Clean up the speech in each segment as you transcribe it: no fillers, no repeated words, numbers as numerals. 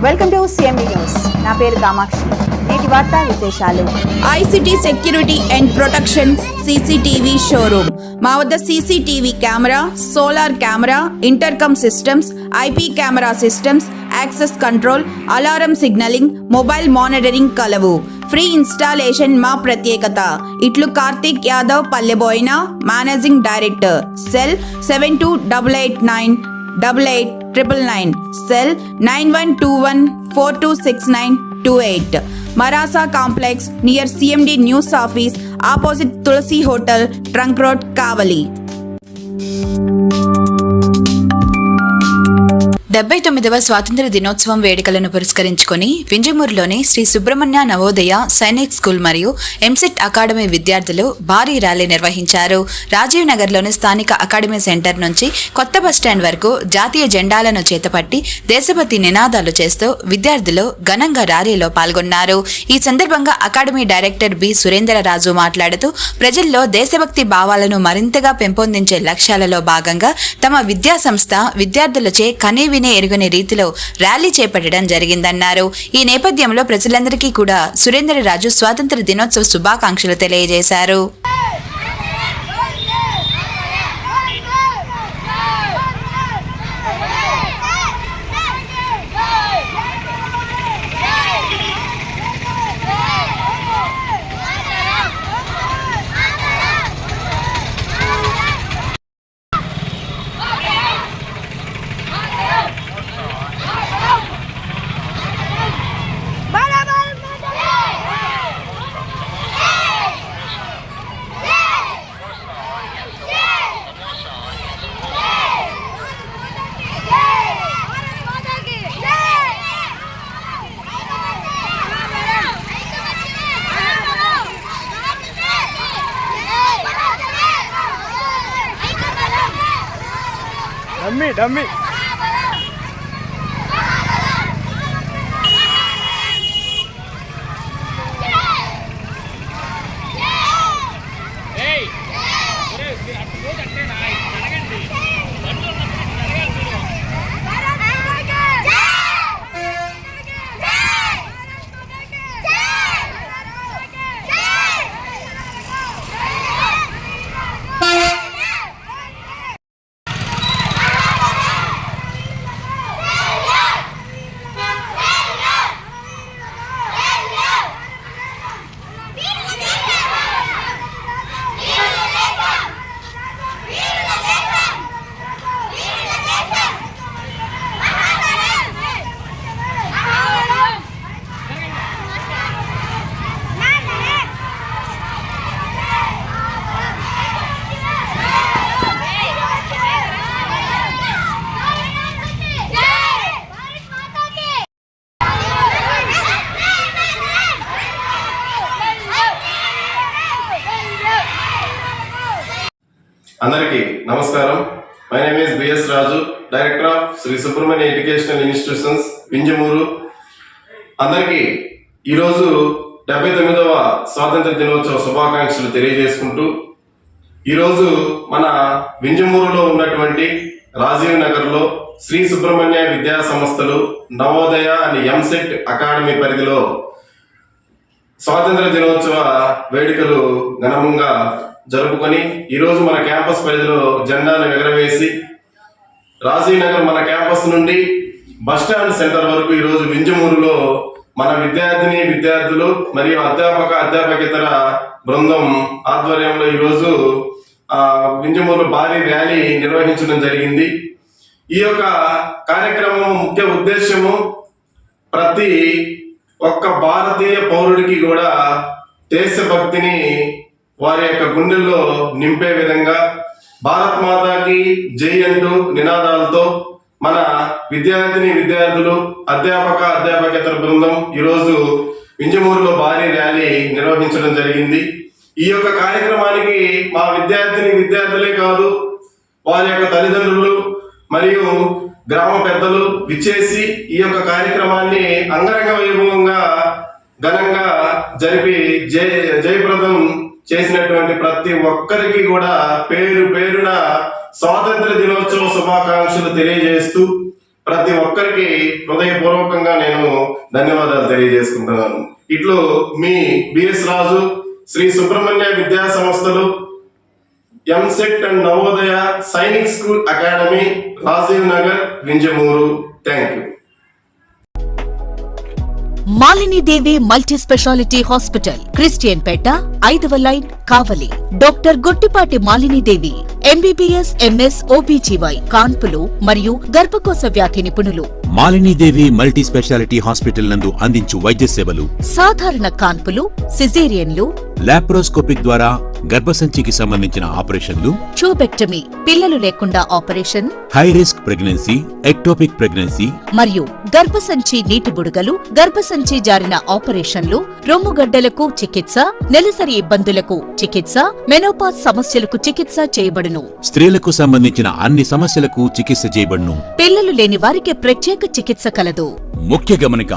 Welcome to CMD news. నా పేరు కామాక్షి. నేటి వార్తా విశేషాలు. ICT security and protection CCTV showroom. మా వద్ద CCTV camera, solar camera, intercom systems, IP camera systems, access control, alarm signaling, mobile monitoring కలవు. Free installation మా ప్రత్యేకత. ఇట్లు Karthik Yadav Palleboina, managing director. Cell 7288988999, cell 9121426928. Marasa Complex near CMD News Office, opposite Tulsi Hotel, Trunk Road, Kavali. 79వ స్వాతంత్ర దినోత్సవం వేడుకలను పురస్కరించుకొని వింజమూరులోని Shri Subrahmanya Navodaya Sainik school మరియు EAMCET academy విద్యార్థులు భారీ ర్యాలీ నిర్వహించారు. రాజీవ్ నగర్లోని స్థానిక అకాడమీ సెంటర్ నుంచి కొత్త బస్టాండ్ వరకు జాతీయ జెండాలను చేతపట్టి దేశభక్తి నినాదాలు చేస్తూ విద్యార్థులు ఘనంగా ర్యాలీలో పాల్గొన్నారు. ఈ సందర్భంగా అకాడమీ డైరెక్టర్ బి సురేంద్రరాజు మాట్లాడుతూ ప్రజల్లో దేశభక్తి భావాలను మరింతగా పెంపొందించే లక్ష్యాలలో భాగంగా తమ విద్యా సంస్థ విద్యార్థులచే కనీవిని ఎరుగని రీతిలో ర్యాలీ చేపట్టడం జరిగిందన్నారు. ఈ నేపథ్యంలో ప్రజలందరికీ కూడా సురేంద్రరాజు స్వాతంత్ర దినోత్సవ శుభాకాంక్షలు తెలియజేశారు. డమ్మి అందరికీ నమస్కారం. My name is BS Raju, director of Shri Subrahmanya educational institutions Vinjamuru. అందరికీ ఈరోజు 79వ స్వాతంత్ర దినోత్సవ శుభాకాంక్షలు తెలియజేసుకుంటూ ఈరోజు మన వింజమూరులో ఉన్నటువంటి రాజీవ్ నగర్లో శ్రీ సుబ్రహ్మణ్య విద్యా సంస్థలు నవోదయ అండ్ ఎంసెట్ అకాడమీ పరిధిలో స్వాతంత్ర దినోత్సవ వేడుకలు ఘనంగా జరుపుకొని ఈరోజు మన క్యాంపస్ పరిధిలో జెండాను ఎగరవేసి రాజీవ్ నగర్ మన క్యాంపస్ నుండి బస్టాండ్ సెంటర్ వరకు ఈరోజు వింజమూరులో మన విద్యార్థులు మరియు అధ్యాపకేతర బృందం ఆధ్వర్యంలో ఈరోజు వింజమూరులో భారీ ర్యాలీ నిర్వహించడం జరిగింది. ఈ యొక్క కార్యక్రమం ముఖ్య ఉద్దేశము ప్రతి ఒక్క భారతీయ పౌరుడికి కూడా దేశభక్తిని వారి యొక్క గుండెల్లో నింపే విధంగా భారత్ మాతాకి జై అంటూ నినాదాలతో మన విద్యార్థులు అధ్యాపకేతర బృందం ఈరోజు వింజమూరులో భారీ ర్యాలీ నిర్వహించడం జరిగింది. ఈ యొక్క కార్యక్రమానికి మా విద్యార్థులే కాదు, వారి యొక్క తల్లిదండ్రులు మరియు గ్రామ పెద్దలు విచ్చేసి ఈ యొక్క కార్యక్రమాన్ని అంగరంగ వైభవంగా ఘనంగా జరిపి జయప్రదం చేసినటువంటి ప్రతి ఒక్కరికి కూడా పేరు పేరున స్వాతంత్ర దినోత్సవ శుభాకాంక్షలు తెలియజేస్తూ ప్రతి ఒక్కరికి హృదయపూర్వకంగా నేను ధన్యవాదాలు తెలియజేసుకుంటున్నాను. ఇట్లు మీ బిఎస్ రాజు, శ్రీ సుబ్రహ్మణ్య విద్యా సంస్థలు, EAMCET and Navodaya Sainik school academy, Rajiv Nagar, Vinjamuru. Thank you. Malinidevi multi speciality hospital, Christian Peta, 5వ line, Kavali. Doctor Gottipati Malinidevi, MBBS, MS, OBGY, కాన్పులు మరియు గర్భకోశ వ్యాధి నిపుణులు. మాలినీదేవి మల్టీ స్పెషాలిటీ హాస్పిటల్ నందు అందించు వైద్య సేవలు: సాధారణ కాన్పులు, సిజేరియన్లు, లాప్రోస్కోపిక్ ద్వారా గర్భసంచికి సంబంధించిన ఆపరేషన్లు, ట్యూబెక్టమీ, పిల్లలు లేకుండా operation, high risk pregnancy, ectopic pregnancy మరియు గర్భసంచి నీటి బుడగలు, గర్భసంచి జారిన ఆపరేషన్లు, రొమ్ముగడ్డలకు చికిత్స, నెలసరి ఇబ్బందులకు చికిత్స, మెనోపాజ్ సమస్యలకు చికిత్స చేయబడును. స్త్రీలకు సంబంధించిన అన్ని సమస్యలకు చికిత్స చేయబడును. పిల్లలు లేని వారికి ప్రత్యేక చికిత్స కలదు. ముఖ్య గమనిక: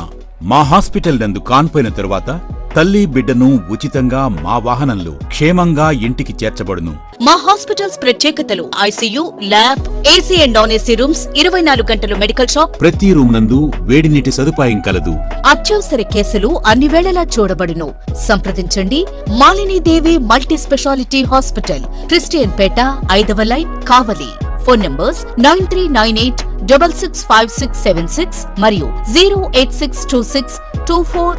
మా హాస్పిటల్ నందు కాన్పోయిన తరువాత తల్లి బిడ్డను ఉచితంగా మా వాహనంలో క్షేమంగా ఇంటికి చేర్చబడును. మా హాస్పిటల్స్ ప్రత్యేకతలు: ICU, lab, AC and non AC rooms, 24 గంటలు మెడికల్ షాప్, ప్రతి రూమ్ నందు వేడి నీటి సదుపాయం కలదు. అత్యవసర కేసులు అన్ని వేళలా చూడబడును. సంప్రదించండి. Malinidevi multi speciality hospital, Christian Peta, 5వ లైన్, కావలి. ఫోన్ నంబర్స్ 9398665676 మరియు 0862624